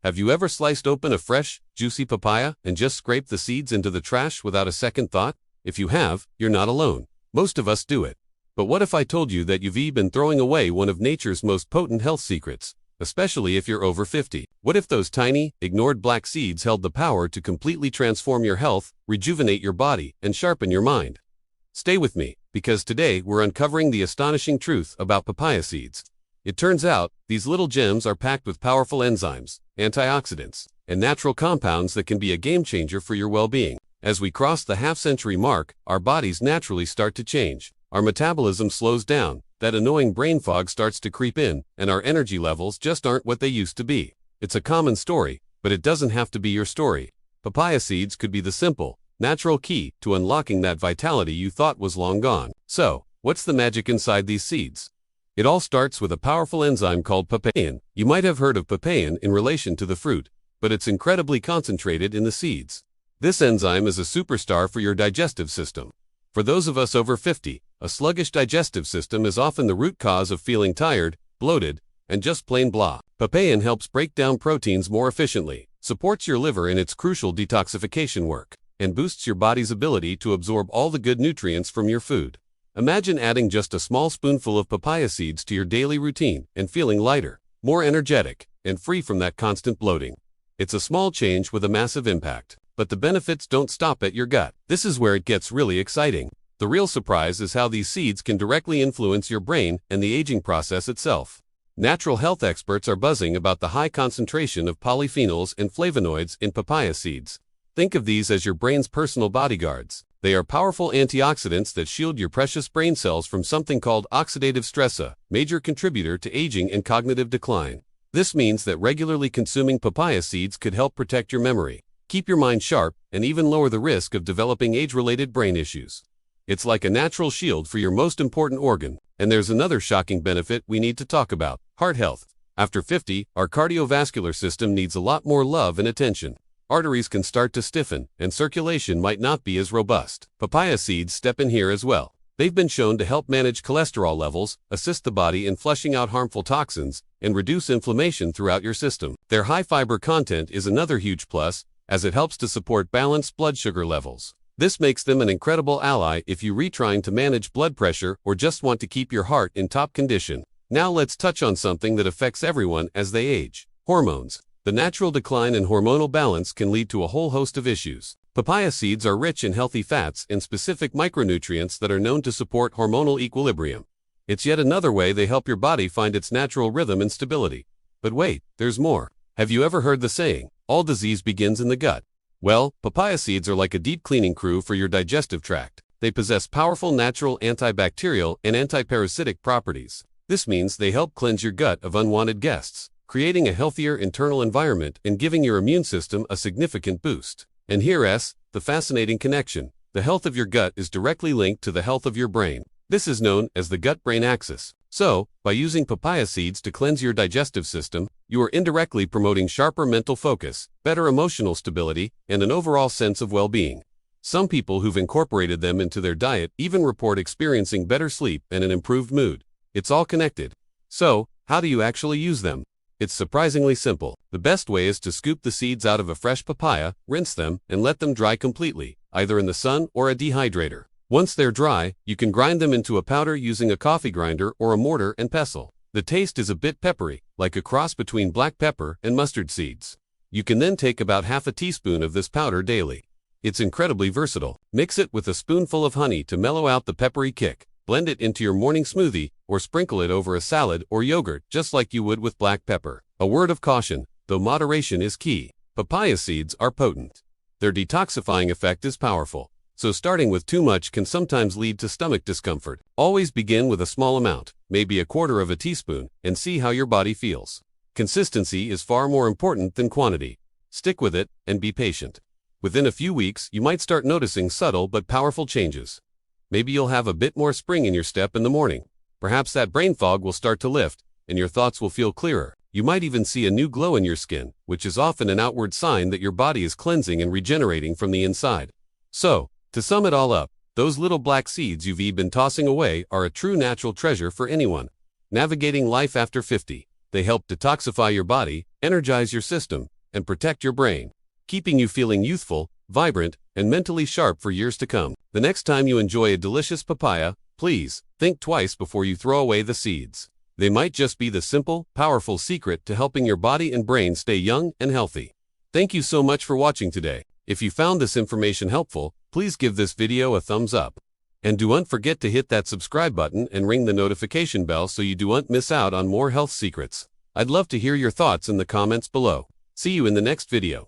Have you ever sliced open a fresh, juicy papaya and just scraped the seeds into the trash without a second thought? If you have, you're not alone. Most of us do it. But what if I told you that you've been throwing away one of nature's most potent health secrets, especially if you're over 50? What if those tiny, ignored black seeds held the power to completely transform your health, rejuvenate your body, and sharpen your mind? Stay with me, because today we're uncovering the astonishing truth about papaya seeds. It turns out, these little gems are packed with powerful enzymes, antioxidants, and natural compounds that can be a game changer for your well-being. As we cross the half-century mark, our bodies naturally start to change. Our metabolism slows down, that annoying brain fog starts to creep in, and our energy levels just aren't what they used to be. It's a common story, but it doesn't have to be your story. Papaya seeds could be the simple, natural key to unlocking that vitality you thought was long gone. So, what's the magic inside these seeds? It all starts with a powerful enzyme called papain. You might have heard of papain in relation to the fruit, but it's incredibly concentrated in the seeds. This enzyme is a superstar for your digestive system. For those of us over 50, a sluggish digestive system is often the root cause of feeling tired, bloated, and just plain blah. Papain helps break down proteins more efficiently, supports your liver in its crucial detoxification work, and boosts your body's ability to absorb all the good nutrients from your food. Imagine adding just a small spoonful of papaya seeds to your daily routine and feeling lighter, more energetic, and free from that constant bloating. It's a small change with a massive impact, but the benefits don't stop at your gut. This is where it gets really exciting. The real surprise is how these seeds can directly influence your brain and the aging process itself. Natural health experts are buzzing about the high concentration of polyphenols and flavonoids in papaya seeds. Think of these as your brain's personal bodyguards. They are powerful antioxidants that shield your precious brain cells from something called oxidative stress, a major contributor to aging and cognitive decline. This means that regularly consuming papaya seeds could help protect your memory, keep your mind sharp, and even lower the risk of developing age-related brain issues. It's like a natural shield for your most important organ. And there's another shocking benefit we need to talk about: heart health. After 50, our cardiovascular system needs a lot more love and attention. Arteries can start to stiffen, and circulation might not be as robust. Papaya seeds step in here as well. They've been shown to help manage cholesterol levels, assist the body in flushing out harmful toxins, and reduce inflammation throughout your system. Their high fiber content is another huge plus, as it helps to support balanced blood sugar levels. This makes them an incredible ally if you're trying to manage blood pressure or just want to keep your heart in top condition. Now let's touch on something that affects everyone as they age: hormones. The natural decline in hormonal balance can lead to a whole host of issues. Papaya seeds are rich in healthy fats and specific micronutrients that are known to support hormonal equilibrium. It's yet another way they help your body find its natural rhythm and stability. But wait, there's more. Have you ever heard the saying, all disease begins in the gut? Well, papaya seeds are like a deep cleaning crew for your digestive tract. They possess powerful natural antibacterial and antiparasitic properties. This means they help cleanse your gut of unwanted guests, creating a healthier internal environment and giving your immune system a significant boost. And here's the fascinating connection: the health of your gut is directly linked to the health of your brain. This is known as the gut-brain axis. So, by using papaya seeds to cleanse your digestive system, you are indirectly promoting sharper mental focus, better emotional stability, and an overall sense of well-being. Some people who've incorporated them into their diet even report experiencing better sleep and an improved mood. It's all connected. So, how do you actually use them? It's surprisingly simple. The best way is to scoop the seeds out of a fresh papaya, rinse them, and let them dry completely, either in the sun or a dehydrator. Once they're dry, you can grind them into a powder using a coffee grinder or a mortar and pestle. The taste is a bit peppery, like a cross between black pepper and mustard seeds. You can then take about half a teaspoon of this powder daily. It's incredibly versatile. Mix it with a spoonful of honey to mellow out the peppery kick. Blend it into your morning smoothie, or sprinkle it over a salad or yogurt just like you would with black pepper. A word of caution, though moderation is key: papaya seeds are potent. Their detoxifying effect is powerful, so starting with too much can sometimes lead to stomach discomfort. Always begin with a small amount, maybe a quarter of a teaspoon, and see how your body feels. Consistency is far more important than quantity. Stick with it, and be patient. Within a few weeks, you might start noticing subtle but powerful changes. Maybe you'll have a bit more spring in your step in the morning. Perhaps that brain fog will start to lift, and your thoughts will feel clearer. You might even see a new glow in your skin, which is often an outward sign that your body is cleansing and regenerating from the inside. So, to sum it all up, those little black seeds you've been tossing away are a true natural treasure for anyone navigating life after 50. They help detoxify your body, energize your system, and protect your brain, keeping you feeling youthful, vibrant, and mentally sharp for years to come. The next time you enjoy a delicious papaya, please think twice before you throw away the seeds. They might just be the simple, powerful secret to helping your body and brain stay young and healthy. Thank you so much for watching today. If you found this information helpful, please give this video a thumbs up. And don't forget to hit that subscribe button and ring the notification bell so you don't miss out on more health secrets. I'd love to hear your thoughts in the comments below. See you in the next video.